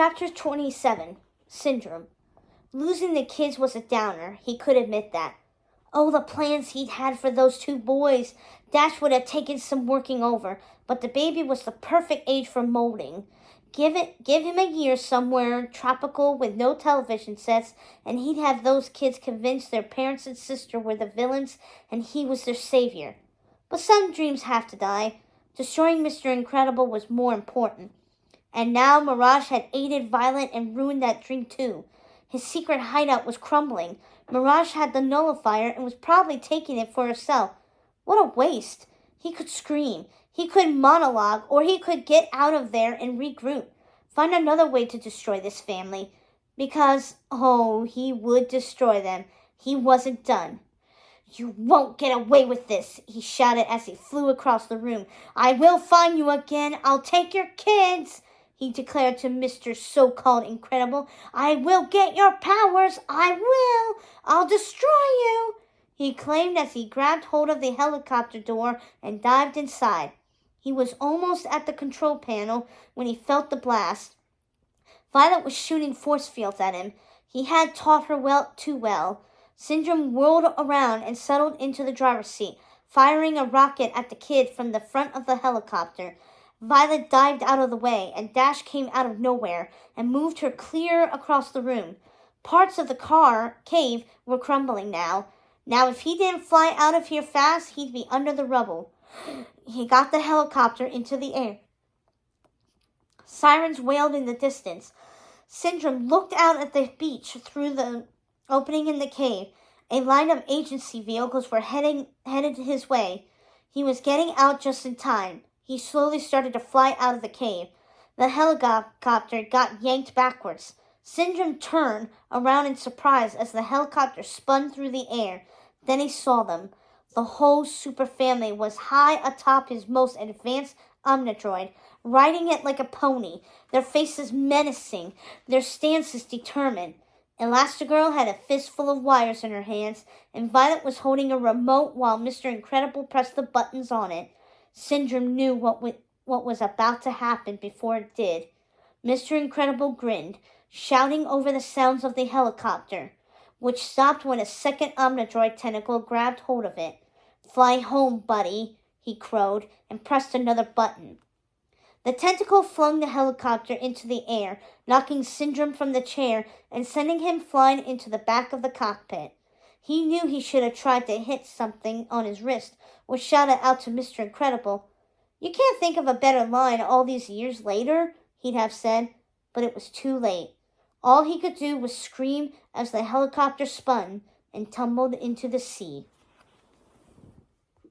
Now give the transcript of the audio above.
Chapter 27, Syndrome. Losing the kids was a downer, he could admit that. Oh, the plans he'd had for those two boys. Dash would have taken some working over, but the baby was the perfect age for molding. Give him a year somewhere tropical with no television sets, and he'd have those kids convinced their parents and sister were the villains and he was their savior. But some dreams have to die. Destroying Mr. Incredible was more important. And now Mirage had aided Violet and ruined that dream too. His secret hideout was crumbling. Mirage had the nullifier and was probably taking it for herself. What a waste. He could scream. He could monologue, or he could get out of there and regroup. Find another way to destroy this family. Because, he would destroy them. He wasn't done. You won't get away with this, he shouted as he flew across the room. I will find you again. I'll take your kids, he declared to Mr. So-Called Incredible. I will get your powers. I will. I'll destroy you, he claimed as he grabbed hold of the helicopter door and dived inside. He was almost at the control panel when he felt the blast. Violet was shooting force fields at him. He had taught her too well. Syndrome whirled around and settled into the driver's seat, firing a rocket at the kid from the front of the helicopter. Violet dived out of the way, and Dash came out of nowhere and moved her clear across the room. Parts of the cave were crumbling now. Now, if he didn't fly out of here fast, he'd be under the rubble. He got the helicopter into the air. Sirens wailed in the distance. Syndrome looked out at the beach through the opening in the cave. A line of agency vehicles were headed his way. He was getting out just in time. He slowly started to fly out of the cave. The helicopter got yanked backwards. Syndrome turned around in surprise as the helicopter spun through the air. Then he saw them. The whole super family was high atop his most advanced Omnidroid, riding it like a pony, their faces menacing, their stances determined. Elastigirl had a fistful of wires in her hands, and Violet was holding a remote while Mr. Incredible pressed the buttons on it. Syndrome knew what was about to happen before it did. Mr. Incredible grinned, shouting over the sounds of the helicopter, which stopped when a second Omnidroid tentacle grabbed hold of it. Fly home, buddy, he crowed, and pressed another button. The tentacle flung the helicopter into the air, knocking Syndrome from the chair and sending him flying into the back of the cockpit. He knew he should have tried to hit something on his wrist or shouted out to Mr. Incredible. You can't think of a better line all these years later, he'd have said, but it was too late. All he could do was scream as the helicopter spun and tumbled into the sea.